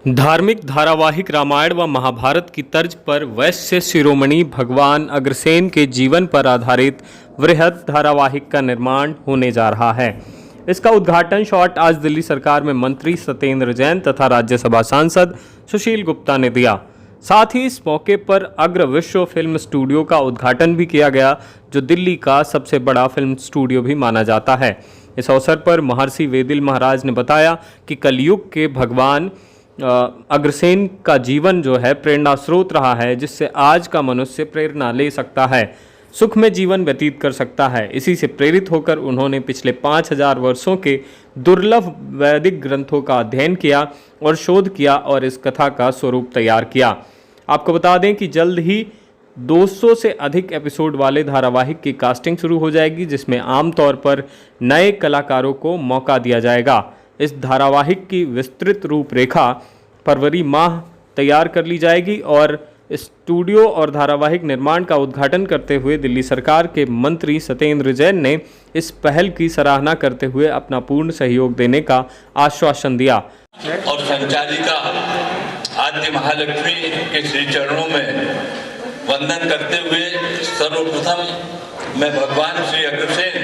धार्मिक धारावाहिक रामायण व महाभारत की तर्ज पर वैश्य शिरोमणि भगवान अग्रसेन के जीवन पर आधारित वृहद धारावाहिक का निर्माण होने जा रहा है। इसका उद्घाटन शॉट आज दिल्ली सरकार में मंत्री सत्येंद्र जैन तथा राज्यसभा सांसद सुशील गुप्ता ने दिया। साथ ही इस मौके पर अग्र विश्व फिल्म स्टूडियो का उद्घाटन भी किया गया, जो दिल्ली का सबसे बड़ा फिल्म स्टूडियो भी माना जाता है। इस अवसर पर महर्षि वेदिल महाराज ने बताया कि कलयुग के भगवान अग्रसेन का जीवन जो है प्रेरणा स्रोत रहा है, जिससे आज का मनुष्य प्रेरणा ले सकता है, सुख में जीवन व्यतीत कर सकता है। इसी से प्रेरित होकर उन्होंने पिछले 5000 वर्षों के दुर्लभ वैदिक ग्रंथों का अध्ययन किया और शोध किया और इस कथा का स्वरूप तैयार किया। आपको बता दें कि जल्द ही 200 से अधिक एपिसोड वाले धारावाहिक की कास्टिंग शुरू हो जाएगी, जिसमें आमतौर पर नए कलाकारों को मौका दिया जाएगा। इस धारावाहिक की विस्तृत रूपरेखा फरवरी माह तैयार कर ली जाएगी और स्टूडियो और धारावाहिक निर्माण का उद्घाटन करते हुए दिल्ली सरकार के मंत्री सत्येंद्र जैन ने इस पहल की सराहना करते हुए अपना पूर्ण सहयोग देने का आश्वासन दिया। और संचालिका आद्य महालक्ष्मी के श्री चरणों में वंदन करते हुए सर्वप्रथम मैं भगवान श्री अग्रसेन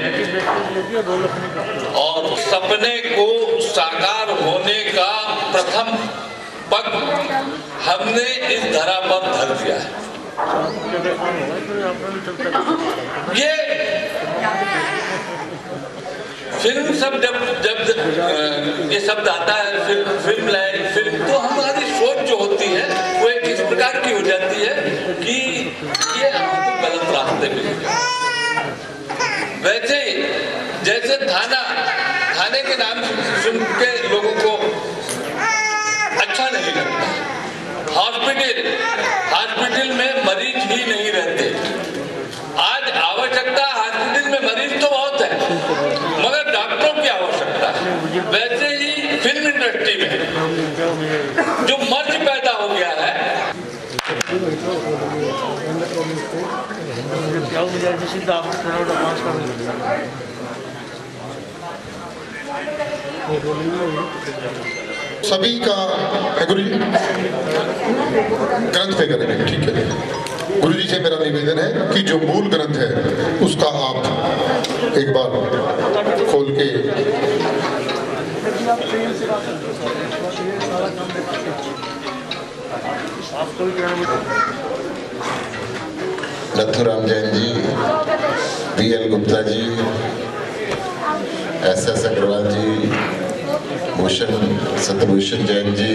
और सपने को साकार होने का प्रथम पग हमने इस धरा पर धर दिया है। ये फिल्म सब जब ये शब्द आता है फिल्म लाइन फिल्म, तो हमारी सोच जो होती है वो एक इस प्रकार की हो जाती है कि ये हमको गलत रास्ते पे ले जाए। वैसे जैसे थाने के नाम सुन के लोगों को अच्छा नहीं लगता, हॉस्पिटल में मरीज ही नहीं रहते। आज आवश्यकता हॉस्पिटल में मरीज तो बहुत है, मगर डॉक्टरों की आवश्यकता है। वैसे ही फिल्म इंडस्ट्री में जो मर्ज पैदा हो गया है, सभी का गुरु जी ग्रंथ पे करेंगे, ठीक है। गुरु जी से मेरा निवेदन है कि जो मूल ग्रंथ है उसका आप एक बार खोल के नथुराम जैन जी, BL गुप्ता जी, SS अग्रवाल जी, सत्यभूषण जैन जी,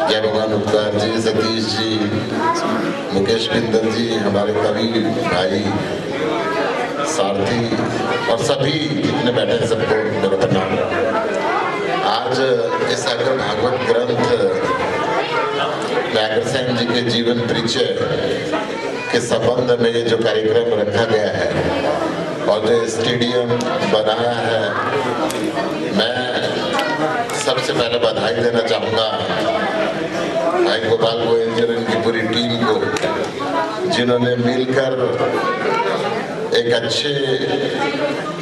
जय भगवान उपकार जी, सतीश जी, मुकेश बिंदल जी, हमारे कवि भाई सारथी और सभी जितने बैठे हैं सबको मेरा प्रणाम। आज इस अग्र भागवत ग्रंथ अग्रसेन जी के जीवन परिचय के संबंध में ये जो कार्यक्रम रखा गया है और जो स्टेडियम बनाया है, मैं सबसे पहले बधाई देना चाहूँगा भाई गोपाल गोयल जी और इनकी पूरी टीम को, जिन्होंने मिलकर एक अच्छे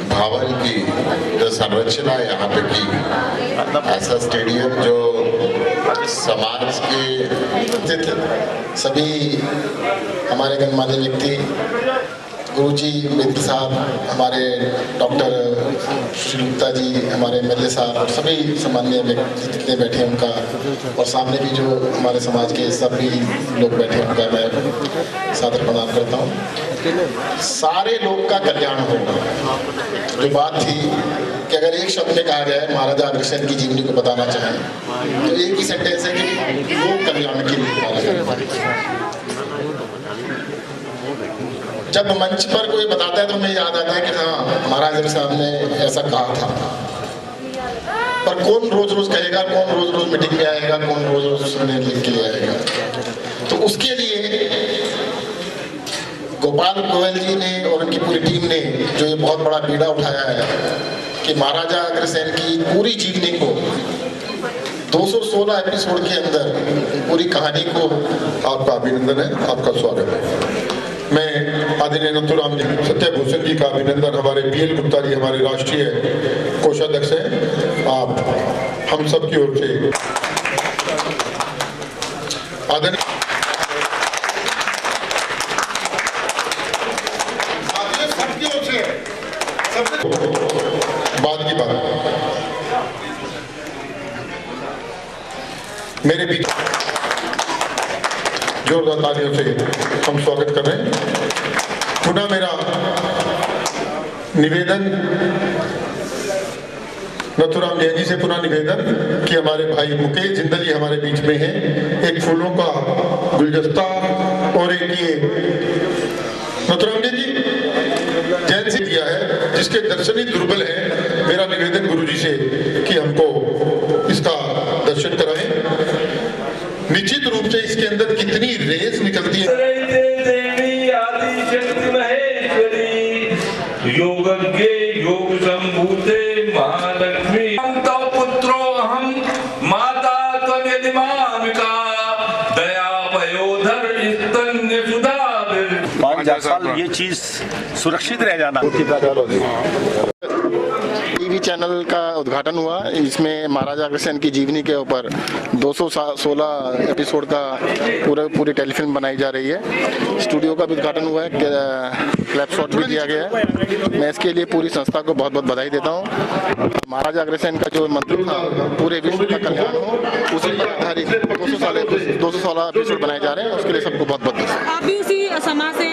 भवन की जो संरचना यहाँ पे की, ऐसा स्टेडियम जो समाज के सभी हमारे गणमान्य व्यक्ति गुरुजी मित्र साहब, हमारे डॉक्टर सुशील गुप्ता जी, हमारे MLA साहब और सभी सामान्य व्यक्ति जितने बैठे हैं उनका, और सामने भी जो हमारे समाज के सभी लोग बैठे हैं उनका मैं सादर प्रणाम करता हूँ। सारे लोग का कल्याण होगा। जो बात थी कि अगर एक शब्द में कहा जाए महाराजा अग्रसेन की जीवनी को बताना चाहें तो एक ही सेंटेंस है कि लोक कल्याण के लिए महाराजा। जब मंच पर कोई बताता है तो हमें याद आता है कि हाँ महाराज साहब ने ऐसा कहा था, पर कौन रोज रोज कहेगा, कौन रोज रोज मीटिंग में आएगा, कौन रोज रोज सुनने लिख के लिए आएगा। तो उसके लिए गोपाल गोयल जी ने और उनकी पूरी टीम ने जो ये बहुत बड़ा बीड़ा उठाया है कि महाराजा अग्रसेन की पूरी जीवनी को 216 एपिसोड के अंदर पूरी कहानी को, आपका अभिनंदन है, आपका स्वागत है। मैं आदरणीय नथुराम जी, सत्यभूषण जी का अभिनंदन, हमारे BL गुप्ता जी हमारे राष्ट्रीय कोषाध्यक्ष हैं, आप हम सब की ओर से आदरणीय सबकी ओर से बाद की बात मेरे बीच जोरदार तालियों से हम स्वागत कर रहे हैं। पुनः मेरा निवेदन नथुराम जैन जी से पुनः निवेदन कि हमारे भाई मुकेश जिंदल जी हमारे बीच में हैं, एक फूलों का गुलदस्ता और एक ये नथुराम जी जैन से दिया है जिसके दर्शन ही दुर्बल है। मेरा निवेदन गुरुजी से कि हमको इसका दर्शन कराएं। निश्चित रूप से इसके अंदर कितनी रेस निकलती है। योगज्ञे योग संभूते महालक्ष्मी तव पुत्रो अहम माता त्वमेदिमामिका दया पयोधर स्तन्य सुधा 5,000 साल ये चीज सुरक्षित रह जाना। टीवी चैनल का उद्घाटन हुआ। इसमें महाराजा अग्रसेन की जीवनी के ऊपर 216 एपिसोड का पूरी टेलीफिल्म बनाई जा रही है। स्टूडियो का भी उद्घाटन हुआ है, क्लैप शॉट भी दिया गया है। मैं इसके लिए पूरी संस्था को बहुत बहुत बधाई देता हूँ। महाराजा अग्रसेन का जो मंत्र था पूरे विश्व का कल्याण हो, उसी पर आधारित 216 एपिसोड बनाए जा रहे हैं। उसके लिए सबको बहुत बहुत बधाई। आप भी उसी समाज से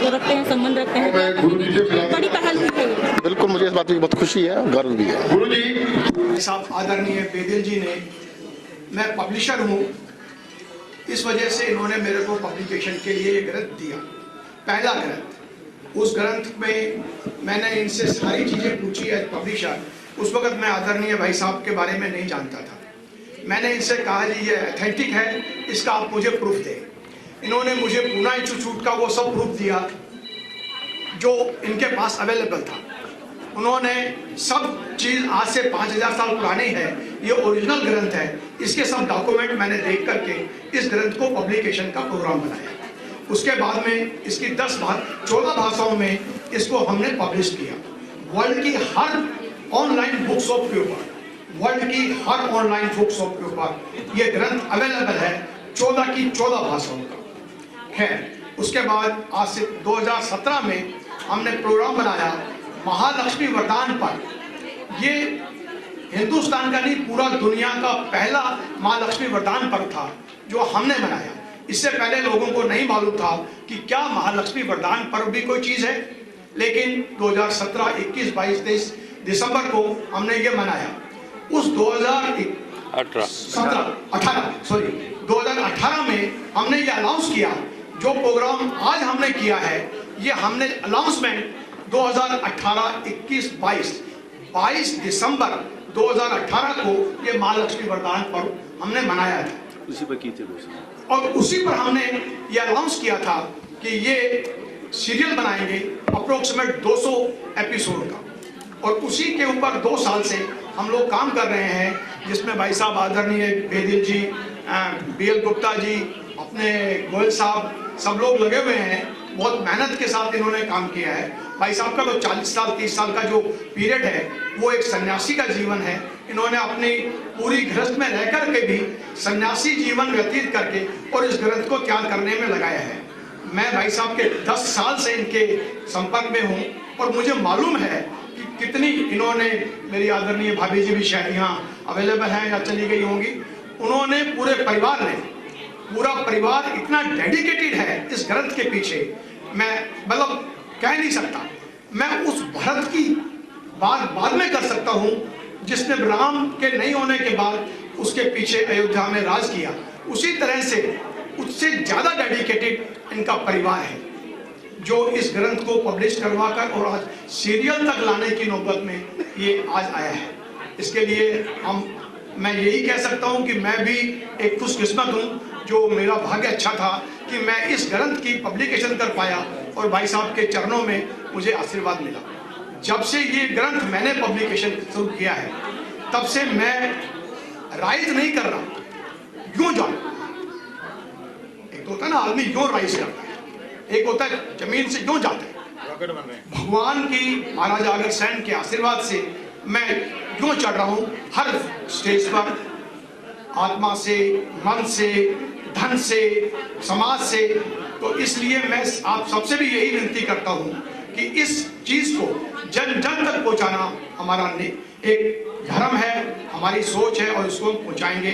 रखते हैं, संबंध रखते हैं, बड़ी पहल की है। बिल्कुल, मुझे इस बात की बहुत खुशी है, गर्व भी है। साहब आदरणीय बेदिल जी ने, मैं पब्लिशर हूँ, इस वजह से इन्होंने मेरे को पब्लिकेशन के लिए ये ग्रंथ दिया, पहला ग्रंथ। उस ग्रंथ में मैंने इनसे सारी चीज़ें पूछी एज पब्लिशर। उस वक्त मैं आदरणीय भाई साहब के बारे में नहीं जानता था। मैंने इनसे कहा जी ये ऑथेंटिक है, इसका आप मुझे प्रूफ दें। इन्होंने मुझे पूना इंस्टीट्यूट का वो सब प्रूफ दिया जो इनके पास अवेलेबल था। उन्होंने सब चीज़ आज से 5,000 साल पुरानी है, ये ओरिजिनल ग्रंथ है, इसके सब डॉक्यूमेंट मैंने देख करके इस ग्रंथ को पब्लिकेशन का प्रोग्राम बनाया। उसके बाद में इसकी 14 भाषाओं में इसको हमने पब्लिश किया। वर्ल्ड की हर ऑनलाइन बुक्स ऑफ के ऊपर, वर्ल्ड की हर ऑनलाइन बुक्स ऑफ के ऊपर ये ग्रंथ अवेलेबल है 14 की 14 भाषाओं का है। उसके बाद आज से 2017 में हमने प्रोग्राम बनाया महालक्ष्मी वरदान पर। ये हिंदुस्तान का नहीं, पूरा दुनिया का पहला महालक्ष्मी वरदान पर्व था जो हमने मनाया। इससे पहले लोगों को नहीं मालूम था कि क्या महालक्ष्मी वरदान पर्व भी कोई चीज़ है, लेकिन 2017, 21, 22, 23 दिसंबर को हमने ये मनाया। उस 2018 में हमने ये अनाउंस किया। जो प्रोग्राम आज हमने किया है, ये हमने अनाउंसमेंट 2018, 21, 22 दिसंबर 2018 को ये महालक्ष्मी वरदान पर्व हमने मनाया था। उसी पर की थी और उसी पर हमने ये अनाउंस किया था कि ये सीरियल बनाएंगे अप्रोक्सीमेट 200 एपिसोड का। और उसी के ऊपर 2 साल से हम लोग काम कर रहे हैं, जिसमें भाई साहब आदरणीय बेदिल जी, BL गुप्ता जी, अपने गोयल साहब, सब लोग लगे हुए हैं। बहुत मेहनत के साथ इन्होंने काम किया है। भाई साहब का तो 40 साल 30 साल का जो पीरियड है वो एक सन्यासी का जीवन है। इन्होंने अपनी पूरी गृहस्थ में रह कर के भी सन्यासी जीवन व्यतीत करके और इस ग्रंथ को तैयार करने में लगाया है। मैं भाई साहब के 10 साल से इनके संपर्क में हूँ और मुझे मालूम है कि कितनी इन्होंने, मेरी आदरणीय भाभी जी भी शायद यहाँ अवेलेबल हैं या चली गई होंगी, उन्होंने पूरा परिवार इतना डेडिकेटेड है इस ग्रंथ के पीछे, मैं मतलब कह नहीं सकता। मैं उस भरत की बात बाद में कर सकता हूँ जिसने राम के नहीं होने के बाद उसके पीछे अयोध्या में राज किया। उसी तरह से उससे ज़्यादा डेडिकेटेड इनका परिवार है जो इस ग्रंथ को पब्लिश करवाकर और आज सीरियल तक लाने की नौबत में ये आज आया है। इसके लिए मैं यही कह सकता हूँ कि मैं भी एक खुशकिस्मत हूँ जो मेरा भाग्य अच्छा था कि मैं इस ग्रंथ की पब्लिकेशन कर पाया और भाई साहब के चरणों में मुझे आशीर्वाद मिला। जब से ये ग्रंथ मैंने पब्लिकेशन शुरू किया है तब से मैं राइज नहीं कर रहा, यूं जाओ। एक होता है ना आदमी यूं राइज करता है, एक होता है जमीन से यूं जाता है। भगवान की, महाराजा अग्रसेन के आशीर्वाद से मैं यूं चढ़ रहा हूँ हर स्टेज पर। आत्मा से, मन से, धन से, समाज से। तो इसलिए मैं आप सबसे भी यही विनती करता हूँ कि इस चीज को जन जन तक पहुँचाना हमारा एक धर्म है, हमारी सोच है और इसको हम पहुँचाएंगे।